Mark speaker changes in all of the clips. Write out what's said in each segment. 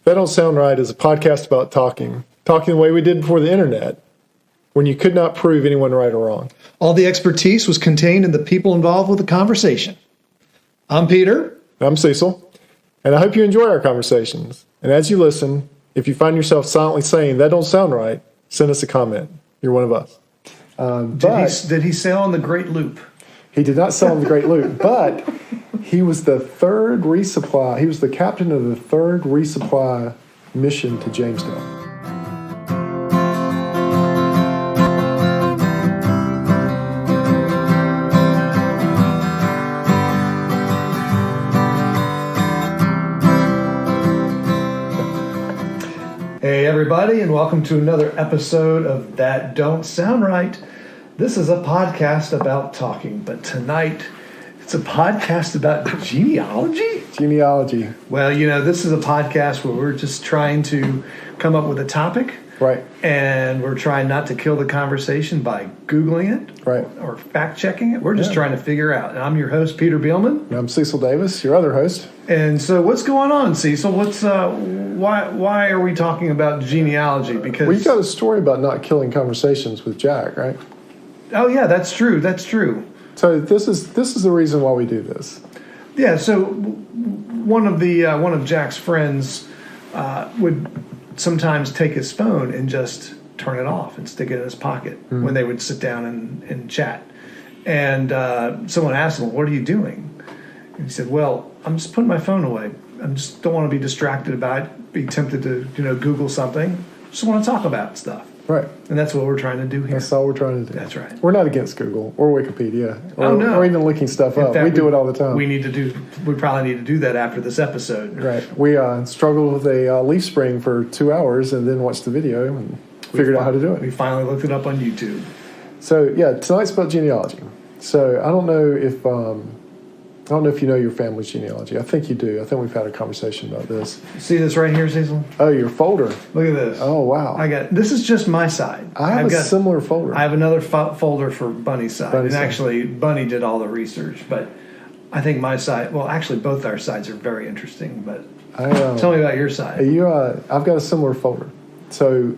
Speaker 1: That Don't Sound Right is a podcast about talking the way we did before the internet, when you could not prove anyone right or wrong.
Speaker 2: All the expertise was contained in the people involved with the conversation. I'm Peter.
Speaker 1: I'm Cecil, and I hope you enjoy our conversations. And as you listen, if you find yourself silently saying, that don't sound right, send us a comment. You're one of us.
Speaker 2: Did he sail on the Great Loop?
Speaker 1: He did not sail on the Great Loop, but he was the third resupply. He was the captain of the third resupply mission to Jamestown.
Speaker 2: Hey everybody, and welcome to another episode of That Don't Sound Right. This is a podcast about talking, but tonight it's a podcast about genealogy?
Speaker 1: Genealogy.
Speaker 2: Well, this is a podcast where we're just trying to come up with a topic.
Speaker 1: Right.
Speaker 2: And we're trying not to kill the conversation by Googling it.
Speaker 1: Right.
Speaker 2: Or fact-checking it. We're just trying to figure out. And I'm your host, Peter Bielman.
Speaker 1: And I'm Cecil Davis, your other host.
Speaker 2: And so what's going on, Cecil? Why are we talking about genealogy? Because
Speaker 1: Well, you got a story about not killing conversations with Jack, right?
Speaker 2: Oh yeah, that's true. That's true.
Speaker 1: So this is the reason why we do this.
Speaker 2: Yeah. So one of Jack's friends would sometimes take his phone and just turn it off and stick it in his pocket when they would sit down and chat. And someone asked him, "What are you doing?" And he said, "Well, I'm just putting my phone away. I just don't want to be distracted by it, be tempted to Google something. Just want to talk about stuff."
Speaker 1: Right.
Speaker 2: And that's what we're trying to do here.
Speaker 1: That's all we're trying to do.
Speaker 2: That's right.
Speaker 1: We're not against Google or Wikipedia or,
Speaker 2: no.
Speaker 1: or even looking stuff up.
Speaker 2: fact,
Speaker 1: we do it all the time.
Speaker 2: We probably need to do that after this episode.
Speaker 1: Right. We struggled with a leaf spring for 2 hours and then watched the video and figured out how to do
Speaker 2: We
Speaker 1: it.
Speaker 2: finally looked it up on YouTube.
Speaker 1: So yeah, tonight's about genealogy. So I don't know if you know your family's genealogy. I think you do. I think we've had a conversation about this.
Speaker 2: See this right here, Cecil?
Speaker 1: Oh, your folder.
Speaker 2: Look at this.
Speaker 1: Oh, wow.
Speaker 2: This is just my side.
Speaker 1: I have a similar folder.
Speaker 2: I have another folder for Bunny's side.
Speaker 1: Bunny's
Speaker 2: and
Speaker 1: side.
Speaker 2: actually, Bunny did all the research. But I think my side, well, actually, both our sides are very interesting. But tell me about your side.
Speaker 1: I've got a similar folder. So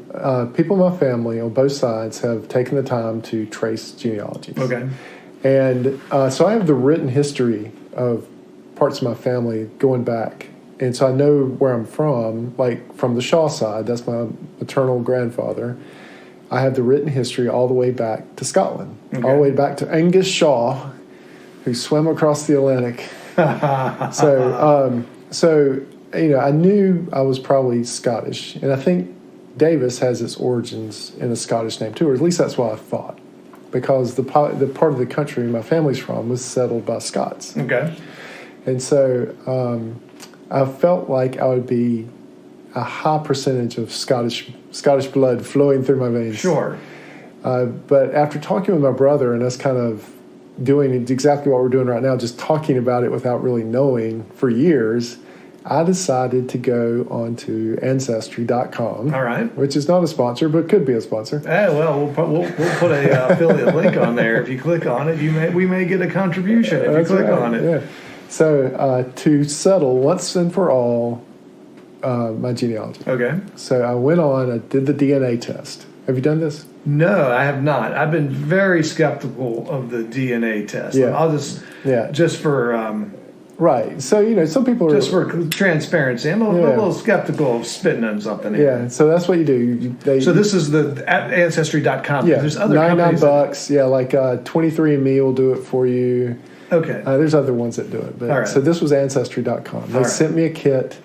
Speaker 1: people in my family on both sides have taken the time to trace genealogies.
Speaker 2: Okay.
Speaker 1: And so I have the written history of parts of my family going back. And so I know where I'm from, like from the Shaw side, that's my maternal grandfather. I have the written history all the way back to Scotland, all the way back to Angus Shaw, who swam across the Atlantic. So I knew I was probably Scottish. And I think Davis has its origins in a Scottish name too, or at least that's what I thought. Because the part of the country my family's from was settled by Scots.
Speaker 2: Okay.
Speaker 1: And so I felt like I would be a high percentage of Scottish blood flowing through my veins.
Speaker 2: Sure.
Speaker 1: But after talking with my brother and us kind of doing exactly what we're doing right now, just talking about it without really knowing for years, I decided to go onto Ancestry.com.
Speaker 2: All right.
Speaker 1: Which is not a sponsor, but could be a sponsor.
Speaker 2: Well, we'll put a affiliate link on there. If you click on it, we may get a contribution if you click on it.
Speaker 1: Yeah. So to settle once and for all my genealogy.
Speaker 2: Okay.
Speaker 1: So I went on, I did the DNA test. Have you done this?
Speaker 2: No, I have not. I've been very skeptical of the DNA test.
Speaker 1: Yeah.
Speaker 2: I'll just for
Speaker 1: right. So some people are
Speaker 2: just for transparency. I'm a little skeptical of spitting on something.
Speaker 1: Yeah. So that's what you do.
Speaker 2: So this is at Ancestry.com.
Speaker 1: Yeah.
Speaker 2: There's other
Speaker 1: $99. Yeah, like 23andMe will do it for you.
Speaker 2: Okay.
Speaker 1: There's other ones that do it, but so this was Ancestry.com. They sent me a kit.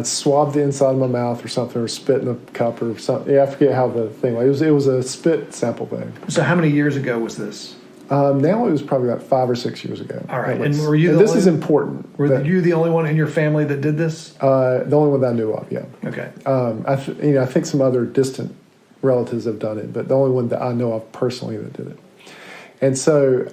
Speaker 1: Swabbed the inside of my mouth or something, or spit in a cup or something. Yeah, I forget how the thing was. It was a spit sample bag.
Speaker 2: So how many years ago was this?
Speaker 1: Now it was probably about 5 or 6 years ago.
Speaker 2: All right. And were you?
Speaker 1: This is important.
Speaker 2: Were you the only one in your family that did this?
Speaker 1: The only one that I knew of. Yeah.
Speaker 2: Okay.
Speaker 1: I think some other distant relatives have done it, but the only one that I know of personally that did it. And so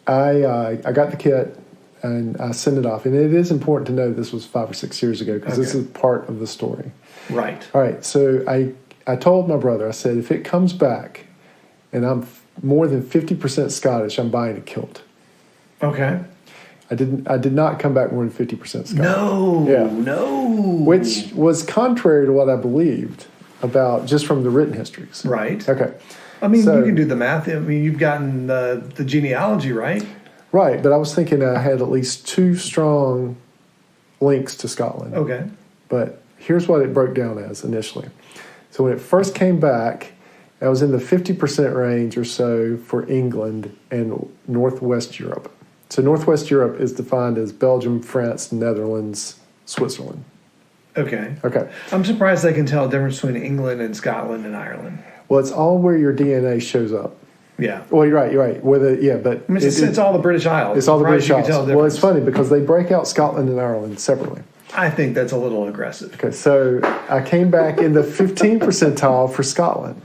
Speaker 1: I got the kit. And I send it off. And it is important to know this was 5 or 6 years ago because this is part of the story.
Speaker 2: Right.
Speaker 1: All right. So I told my brother, I said, if it comes back and I'm more than 50% Scottish, I'm buying a kilt.
Speaker 2: Okay.
Speaker 1: I did not come back more than 50% Scottish.
Speaker 2: No.
Speaker 1: Which was contrary to what I believed about just from the written histories.
Speaker 2: Right.
Speaker 1: Okay.
Speaker 2: I mean, you can do the math. I mean, you've gotten the genealogy, right?
Speaker 1: Right, but I was thinking I had at least 2 strong links to Scotland.
Speaker 2: Okay.
Speaker 1: But here's what it broke down as initially. So when it first came back, I was in the 50% range or so for England and Northwest Europe. So Northwest Europe is defined as Belgium, France, Netherlands, Switzerland.
Speaker 2: Okay.
Speaker 1: Okay.
Speaker 2: I'm surprised they can tell the difference between England and Scotland and Ireland.
Speaker 1: Well, it's all where your DNA shows up.
Speaker 2: Yeah.
Speaker 1: Well, you're right. But
Speaker 2: I mean, it's all the British Isles.
Speaker 1: It's all the British Isles.
Speaker 2: Tell the
Speaker 1: Well, it's
Speaker 2: difference.
Speaker 1: funny because they break out Scotland and Ireland separately.
Speaker 2: I think that's a little aggressive.
Speaker 1: Okay, so I came back in the 15th percentile for Scotland.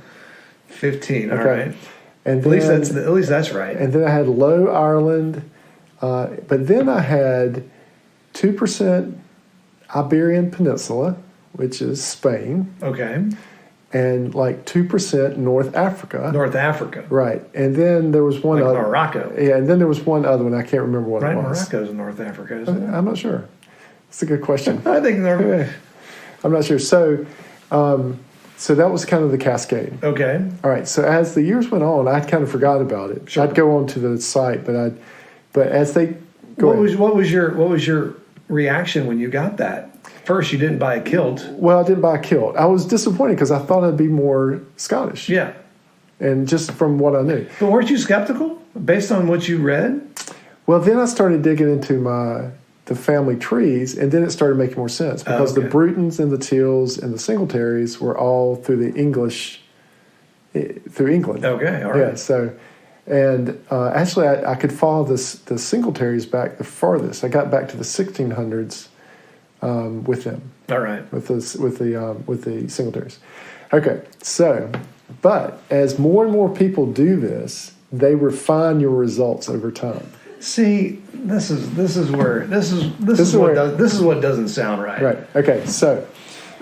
Speaker 2: 15. All
Speaker 1: Okay.
Speaker 2: right.
Speaker 1: And
Speaker 2: At least that's right.
Speaker 1: And then I had low Ireland, but then I had 2% Iberian Peninsula, which is Spain,
Speaker 2: Okay.
Speaker 1: and like 2% North Africa.
Speaker 2: North Africa.
Speaker 1: Right, and then there was one
Speaker 2: Like
Speaker 1: other.
Speaker 2: Morocco.
Speaker 1: Yeah, and then there was one other one. I can't remember what
Speaker 2: Right,
Speaker 1: it was.
Speaker 2: Morocco's in North Africa, isn't it?
Speaker 1: I'm not sure. It's a good question.
Speaker 2: I think they're...
Speaker 1: I'm not sure. So that was kind of the cascade.
Speaker 2: Okay.
Speaker 1: All right. So as the years went on, I'd kind of forgot about it.
Speaker 2: Sure.
Speaker 1: I'd go on to the site, but as they go,
Speaker 2: What was your reaction when you got that? First, you didn't buy a kilt.
Speaker 1: well, I didn't buy a kilt. I was disappointed because I thought I'd be more Scottish.
Speaker 2: Yeah.
Speaker 1: And just from what I knew.
Speaker 2: But weren't you skeptical based on what you read?
Speaker 1: Well, then I started digging into the family trees, and then it started making more sense because the Brutons and the Teals and the Singletaries were all through England.
Speaker 2: Okay, all right.
Speaker 1: Yeah. So, and actually, I could follow the Singletaries back the farthest. I got back to the 1600s with them.
Speaker 2: All right.
Speaker 1: With the Singletaries. Okay. So, but as more and more people do this, they refine your results over time.
Speaker 2: See, this is what doesn't sound right.
Speaker 1: Right. Okay. So,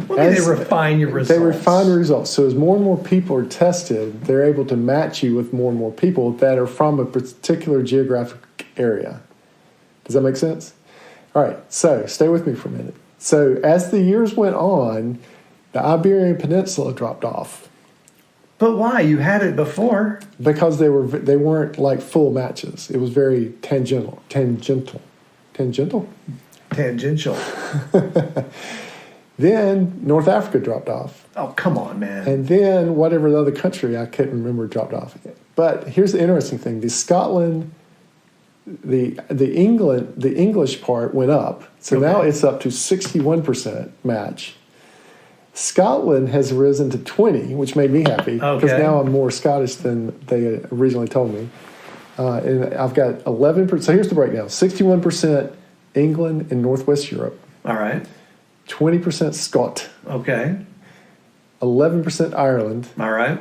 Speaker 2: They refine your results.
Speaker 1: They refine the results. So as more and more people are tested, they're able to match you with more and more people that are from a particular geographic area. Does that make sense? All right. So stay with me for a minute. So as the years went on, the Iberian Peninsula dropped off.
Speaker 2: But why? You had it before.
Speaker 1: Because they weren't like full matches. It was very tangential. Then North Africa dropped off.
Speaker 2: Oh, come on, man.
Speaker 1: And then whatever the other country I couldn't remember dropped off. But here's the interesting thing: the Scotland, the English part went up. So now it's up to 61% match. Scotland has risen to 20, which made me happy because now I'm more Scottish than they originally told me. And I've got 11%. So here's the breakdown: 61% England and Northwest Europe.
Speaker 2: All right.
Speaker 1: 20% Scot.
Speaker 2: Okay.
Speaker 1: 11% Ireland.
Speaker 2: All right.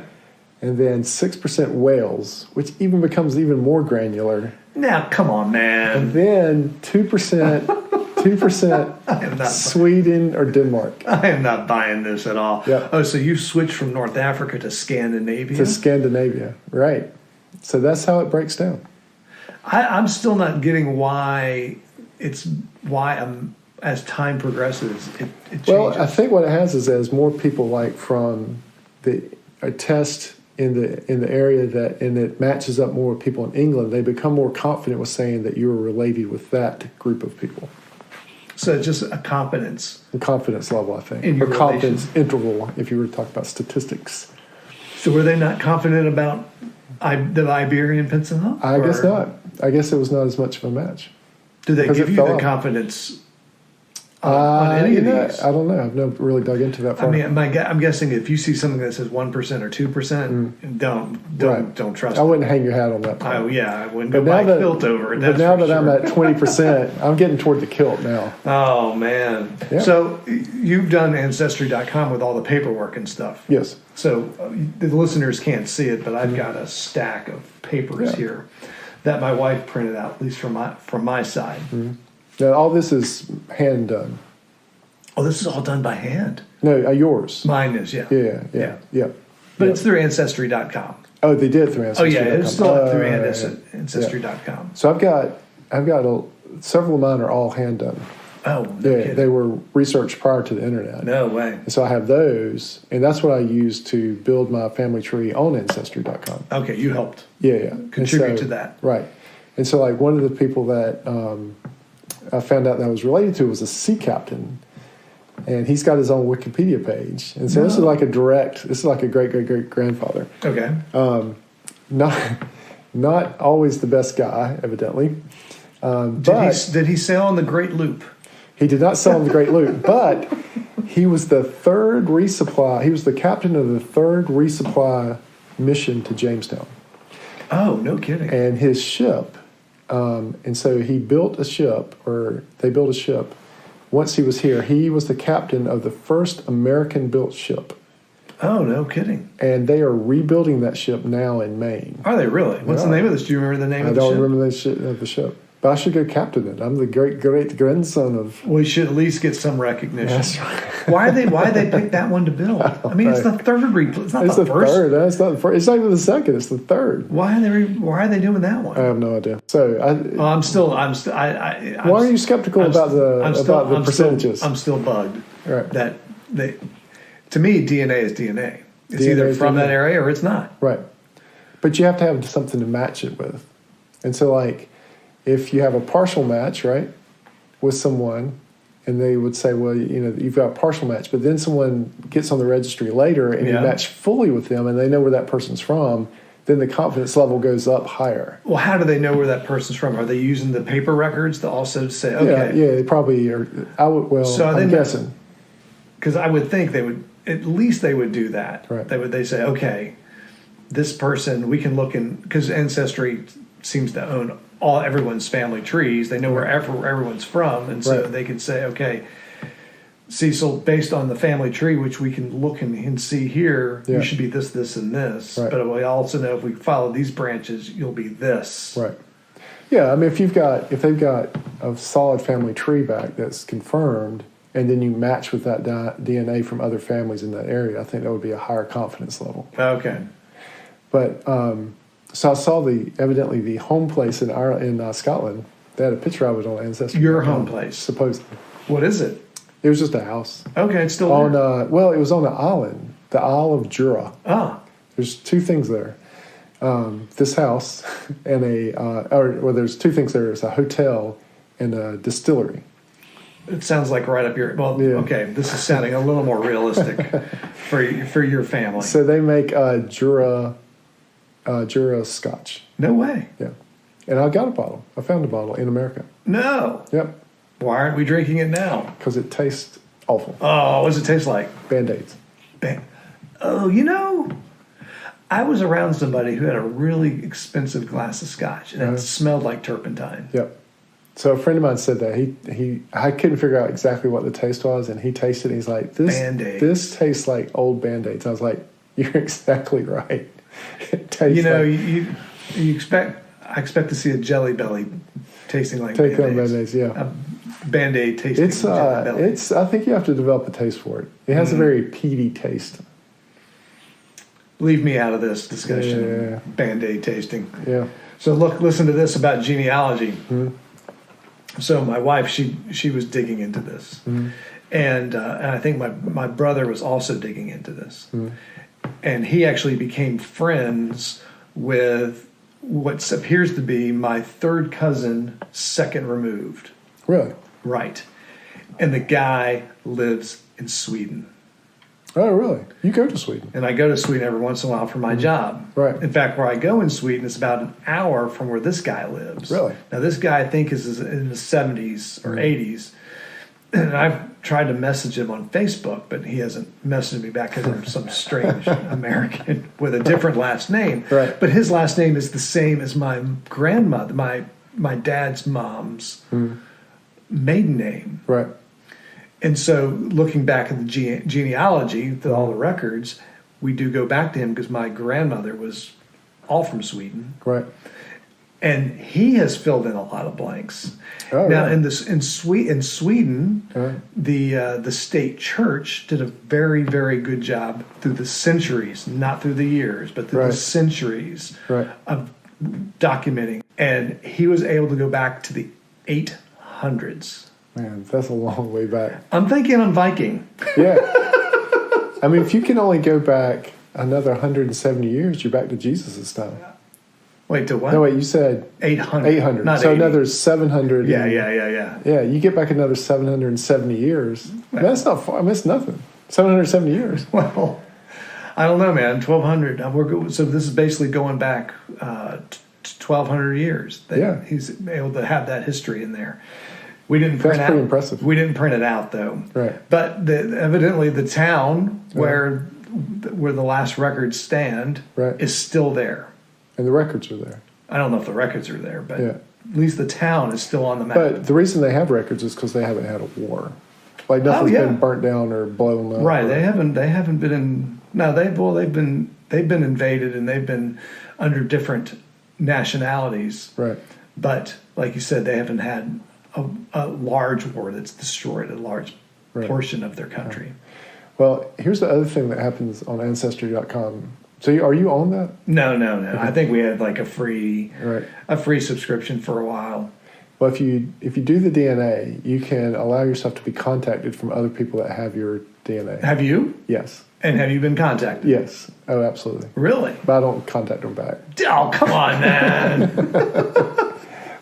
Speaker 1: And then 6% Wales, which even becomes even more granular.
Speaker 2: Now, come on, man.
Speaker 1: And then 2% Sweden or Denmark.
Speaker 2: I am not buying this at all.
Speaker 1: Yep.
Speaker 2: Oh, so you switched from North Africa to Scandinavia?
Speaker 1: To Scandinavia, right. So that's how it breaks down.
Speaker 2: I'm still not getting why as time progresses, it changes.
Speaker 1: Well, I think what it has is as more people like from a test in the area and it matches up more with people in England, they become more confident with saying that you're related with that group of people.
Speaker 2: So it's just a confidence.
Speaker 1: A confidence level, I think.
Speaker 2: In your
Speaker 1: confidence interval, if you were to talk about statistics.
Speaker 2: So were they not confident about the Iberian Peninsula?
Speaker 1: I guess not. I guess it was not as much of a match.
Speaker 2: Do they give you the confidence on any of these?
Speaker 1: I don't know. I've never really dug into that far.
Speaker 2: I mean, I'm guessing if you see something that says 1% or 2%, don't trust it.
Speaker 1: I wouldn't hang your hat on that part.
Speaker 2: Oh, yeah. I wouldn't go buy a kilt over it.
Speaker 1: But now that I'm at 20%, I'm getting toward the kilt now.
Speaker 2: Oh, man.
Speaker 1: Yeah.
Speaker 2: So you've done Ancestry.com with all the paperwork and stuff.
Speaker 1: Yes.
Speaker 2: So the listeners can't see it, but I've got a stack of papers here that my wife printed out, at least from my side.
Speaker 1: Mm-hmm. Now, all this is hand done.
Speaker 2: Oh, this is all done by hand?
Speaker 1: No, yours.
Speaker 2: Mine is, yeah.
Speaker 1: Yeah.
Speaker 2: But it's through Ancestry.com.
Speaker 1: Oh, they did through Ancestry.com.
Speaker 2: Oh, yeah, it's still through Ancestry.com.
Speaker 1: So I've got several of mine are all hand done.
Speaker 2: Oh, no kidding.
Speaker 1: They were researched prior to the internet.
Speaker 2: No way.
Speaker 1: And so I have those, and that's what I use to build my family tree on Ancestry.com.
Speaker 2: Okay, you helped.
Speaker 1: Yeah.
Speaker 2: Contribute to that.
Speaker 1: Right. And so, like, one of the people that I found out that I was related to was a sea captain, and he's got his own Wikipedia page. And so this is like a great-great-great-grandfather.
Speaker 2: Okay.
Speaker 1: Not always the best guy, evidently.
Speaker 2: Did he sail on the Great Loop?
Speaker 1: He did not sail on the Great Loop, but he was the third resupply. He was the captain of the third resupply mission to Jamestown.
Speaker 2: Oh, no kidding.
Speaker 1: And his ship, and so he built a ship, or they built a ship. Once he was here, he was the captain of the first American-built ship.
Speaker 2: Oh, no kidding.
Speaker 1: And they are rebuilding that ship now in Maine.
Speaker 2: Are they really? What's the name of this? Do you remember the name of the ship?
Speaker 1: I don't remember the name of the ship. But I should go captain it. I'm the great-great-grandson of...
Speaker 2: We should at least get some recognition.
Speaker 1: That's right.
Speaker 2: Why they pick that one to build? I mean, it's the third. It's not the first.
Speaker 1: Third. It's not the first. It's not even the second. It's the third.
Speaker 2: Why are they doing that one?
Speaker 1: I have no idea. So
Speaker 2: why
Speaker 1: are you skeptical about the percentages?
Speaker 2: I'm still bugged.
Speaker 1: Right.
Speaker 2: To me, DNA is DNA. It's either from that area or it's not.
Speaker 1: Right. But you have to have something to match it with. And so, like, if you have a partial match, right, with someone, and they would say, well, you've got a partial match, but then someone gets on the registry later and you match fully with them and they know where that person's from, then the confidence level goes up higher.
Speaker 2: Well, how do they know where that person's from? Are they using the paper records to also say, okay?
Speaker 1: Yeah, they probably are. I'm guessing.
Speaker 2: Because I would think they would do that.
Speaker 1: Right.
Speaker 2: They say, okay, this person, we can look in, because Ancestry seems to own everyone's family trees. They know where everyone's from, and so they can say, okay, Cecil, based on the family tree, which we can look and see here, you should be this, this, and this. Right. But we also know if we follow these branches, you'll be this.
Speaker 1: Right. Yeah, I mean, if they've got a solid family tree back that's confirmed, and then you match with that DNA from other families in that area, I think that would be a higher confidence level.
Speaker 2: Okay.
Speaker 1: But so I saw evidently the home place in Scotland. They had a picture of it on Ancestry.
Speaker 2: Your home place,
Speaker 1: supposedly.
Speaker 2: What is it?
Speaker 1: It was just a house.
Speaker 2: Okay, it's still
Speaker 1: on.
Speaker 2: there.
Speaker 1: It was on an island, the Isle of Jura.
Speaker 2: Ah.
Speaker 1: There's two things there. This house and there's two things there. There's a hotel and a distillery.
Speaker 2: It sounds like right up your... Well, okay, this is sounding a little more realistic for your family.
Speaker 1: So they make Jura Scotch.
Speaker 2: No way.
Speaker 1: Yeah. And I got a bottle. I found a bottle in America.
Speaker 2: No.
Speaker 1: Yep.
Speaker 2: Why aren't we drinking it now?
Speaker 1: Because it tastes awful.
Speaker 2: Oh, what does it taste like?
Speaker 1: Band-Aids.
Speaker 2: I was around somebody who had a really expensive glass of scotch, and it smelled like turpentine.
Speaker 1: Yep. So a friend of mine said that I couldn't figure out exactly what the taste was, and he tasted it, and he's like, this tastes like old Band-Aids. I was like, you're exactly right. It tastes I expect to see a Jelly Belly tasting like Band-Aids.
Speaker 2: Band-Aids,
Speaker 1: yeah.
Speaker 2: A Band-Aid tasting like Jelly Belly.
Speaker 1: I think you have to develop a taste for it. It has a very peaty taste.
Speaker 2: Leave me out of this discussion. Band-Aid tasting.
Speaker 1: Yeah.
Speaker 2: So listen to this about genealogy.
Speaker 1: Mm-hmm.
Speaker 2: So my wife, she was digging into this,
Speaker 1: mm-hmm.
Speaker 2: and I think my brother was also digging into this,
Speaker 1: mm-hmm.
Speaker 2: and he actually became friends with what appears to be my third cousin, second removed.
Speaker 1: Really?
Speaker 2: Right, and the guy lives in Sweden.
Speaker 1: Oh, really? You go to Sweden?
Speaker 2: And I go to Sweden every once in a while for my job.
Speaker 1: Right.
Speaker 2: In fact, where I go in Sweden is about an hour from where this guy lives.
Speaker 1: Really?
Speaker 2: Now, this guy, I think, is in the 70s or 80s. And I've tried to message him on Facebook, but he hasn't messaged me back because I'm some strange American with a different last name.
Speaker 1: Right.
Speaker 2: But his last name is the same as my grandmother, my dad's mom's maiden name.
Speaker 1: Right.
Speaker 2: And so looking back at the genealogy, to all the records, we do go back to him because my grandmother was all from Sweden.
Speaker 1: Right.
Speaker 2: And he has filled in a lot of blanks.
Speaker 1: Oh,
Speaker 2: now,
Speaker 1: right.
Speaker 2: in Sweden, the state church did a very, very good job through the centuries, not through the years, but through the centuries of documenting. And he was able to go back to the 800s.
Speaker 1: Man, that's a long way back.
Speaker 2: I'm thinking on Viking.
Speaker 1: Yeah. I mean, if you can only go back another 170 years, you're back to Jesus' time.
Speaker 2: Wait, to what?
Speaker 1: No, wait, you said
Speaker 2: 800.
Speaker 1: 800.
Speaker 2: Not
Speaker 1: so
Speaker 2: 80.
Speaker 1: another 700.
Speaker 2: Yeah.
Speaker 1: Yeah, you get back another 770 years. Man, that's not far. I missed nothing. 770 years.
Speaker 2: Well, I don't know, man. 1,200. So this is basically going back 1,200 years. He's able to have that history in there. We didn't print
Speaker 1: That's pretty impressive.
Speaker 2: We didn't print it out though.
Speaker 1: Right.
Speaker 2: But evidently, the town where the last records stand is still there.
Speaker 1: And the records are there.
Speaker 2: I don't know if the records are there, but at least the town is still on the map.
Speaker 1: But the reason they have records is because they haven't had a war. Like nothing's been burnt down or blown up.
Speaker 2: Right. They haven't been in. No. They've been invaded and they've been under different nationalities.
Speaker 1: Right.
Speaker 2: But like you said, they haven't had a large war that's destroyed a large portion of their country.
Speaker 1: Right. Well, here's the other thing that happens on Ancestry.com. So are you on that?
Speaker 2: No. I think we had like a free subscription for a while.
Speaker 1: Well, if you do the DNA, you can allow yourself to be contacted from other people that have your DNA.
Speaker 2: Have you?
Speaker 1: Yes.
Speaker 2: And have you been contacted?
Speaker 1: Yes. Oh, absolutely.
Speaker 2: Really?
Speaker 1: But I don't contact them back.
Speaker 2: Oh, come on, man.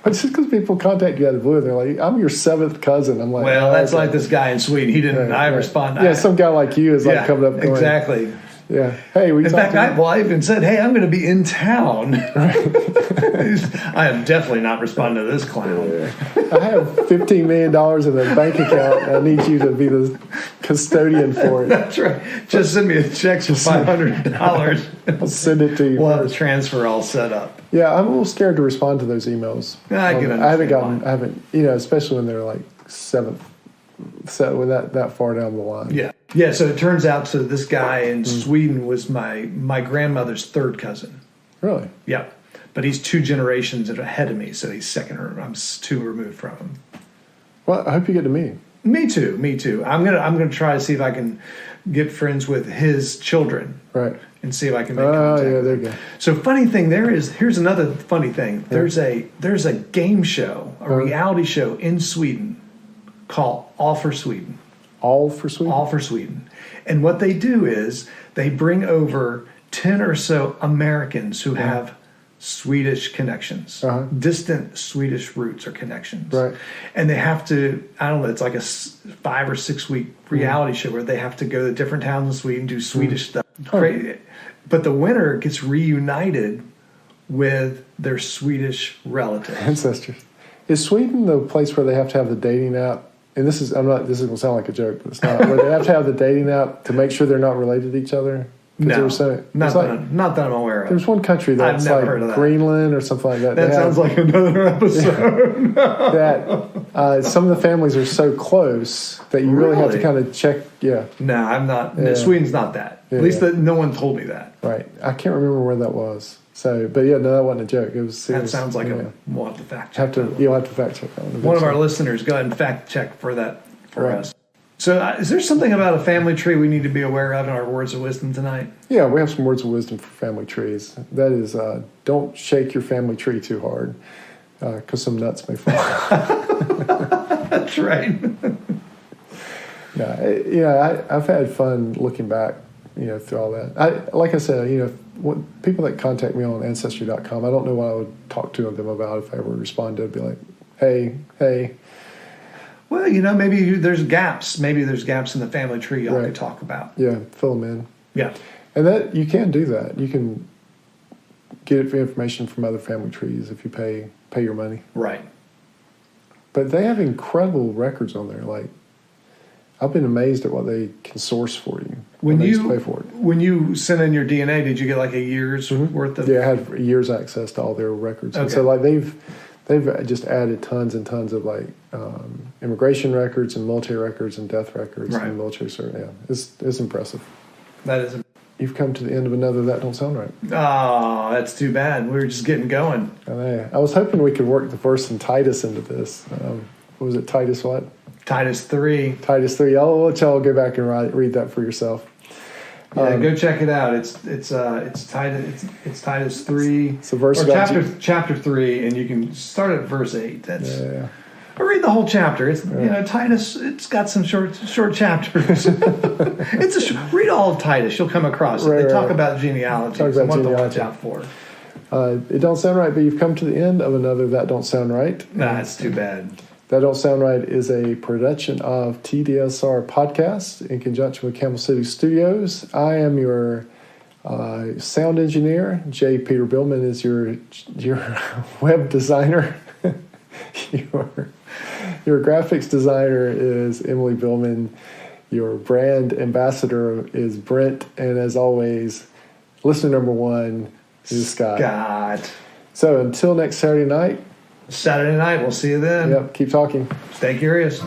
Speaker 1: It's just because people contact you out of the blue. They're like, I'm your seventh cousin. I'm like,
Speaker 2: well, that's like this guy in Sweden. He didn't. I respond.
Speaker 1: Yeah, some guy like you is like coming up going,
Speaker 2: exactly.
Speaker 1: Yeah. Hey,
Speaker 2: in fact, I even said, hey, I'm going to be in town. I am definitely not responding to this clown.
Speaker 1: Yeah. I have $15 million in a bank account. I need you to be the custodian for it.
Speaker 2: That's right. Just send me a check for $500.
Speaker 1: I'll send it to you.
Speaker 2: We'll have the transfer all set up.
Speaker 1: Yeah, I'm a little scared to respond to those emails.
Speaker 2: I
Speaker 1: haven't, especially when they're like seventh, so when that far down the line.
Speaker 2: Yeah. So it turns out, this guy in Sweden was my grandmother's third cousin.
Speaker 1: Really?
Speaker 2: Yeah, but he's 2 generations ahead of me, so he's second. I'm 2 removed from him.
Speaker 1: Well, I hope you get to meet him.
Speaker 2: Me too. I'm gonna try to see if I can get friends with his children.
Speaker 1: Right.
Speaker 2: And see if I can make contact.
Speaker 1: Oh, yeah, there you go.
Speaker 2: So funny thing here's another funny thing. There's a game show, a reality show in Sweden called All for Sweden.
Speaker 1: All for Sweden?
Speaker 2: All for Sweden. And what they do is they bring over 10 or so Americans who have Swedish connections, distant Swedish roots or connections.
Speaker 1: Right.
Speaker 2: And they have to, I don't know, it's like a 5 or 6 week reality show where they have to go to different towns in Sweden, do Swedish stuff. Crazy. But the winner gets reunited with their Swedish relatives.
Speaker 1: Ancestors. Is Sweden the place where they have to have the dating app? And this is going to sound like a joke, but it's not. Where they have to have the dating app to make sure they're not related to each other?
Speaker 2: No, not that I'm aware of.
Speaker 1: There's one country that's like Greenland or something like that.
Speaker 2: That sounds like another episode.
Speaker 1: That some of the families are so close that you really have to kind of check. Yeah.
Speaker 2: No, I'm not. Yeah. Sweden's not that. At least no one told me that.
Speaker 1: Right. I can't remember where that was. So, but yeah, no, that wasn't a joke. It was.
Speaker 2: That sounds like we'll have to fact check.
Speaker 1: You'll have to fact check that one.
Speaker 2: One of our listeners, go ahead and fact check for that for us. So is there something about a family tree we need to be aware of in our words of wisdom tonight?
Speaker 1: Yeah, we have some words of wisdom for family trees. That is, don't shake your family tree too hard because some nuts may fall.
Speaker 2: That's right.
Speaker 1: I've had fun looking back, through all that. Like I said, people that contact me on Ancestry.com, I don't know what I would talk to them about if I ever responded. I'd be like, hey.
Speaker 2: Well, maybe there's gaps. Maybe there's gaps in the family tree y'all could talk about.
Speaker 1: Yeah, fill them in.
Speaker 2: Yeah.
Speaker 1: And that you can do that. You can get information from other family trees if you pay your money.
Speaker 2: Right.
Speaker 1: But they have incredible records on there. Like, I've been amazed at what they can source for you when you pay for it.
Speaker 2: When you sent in your DNA, did you get like a year's worth of?
Speaker 1: Yeah, I had a year's access to all their records. Okay. And so like they've just added tons and tons of like immigration records and military records and death records and military service. Yeah, it's impressive.
Speaker 2: That is.
Speaker 1: You've come to the end of another That Don't Sound Right.
Speaker 2: Oh, that's too bad. We were just getting going.
Speaker 1: I was hoping we could work the verse in Titus into this. What was it, Titus what?
Speaker 2: Titus 3.
Speaker 1: Titus 3. I'll let y'all go back and read that for yourself.
Speaker 2: Yeah, go check it out. It's Titus 3.
Speaker 1: It's a verse
Speaker 2: or chapter 3, and you can start at verse 8. Or read the whole chapter. It's Titus. It's got some short chapters. Read all of Titus. You'll come across it. They talk about genealogy. And what to watch out for.
Speaker 1: It don't sound right, but you've come to the end of another That Don't Sound Right.
Speaker 2: Nah, it's too bad.
Speaker 1: That Don't Sound Right is a production of TDSR Podcast in conjunction with Camel City Studios. I am your sound engineer. J. Peter Billman is your web designer. Your graphics designer is Emily Billman. Your brand ambassador is Brent. And as always, listener number one is Scott. So until next Saturday night.
Speaker 2: We'll see you then.
Speaker 1: Yep, keep talking.
Speaker 2: Stay curious.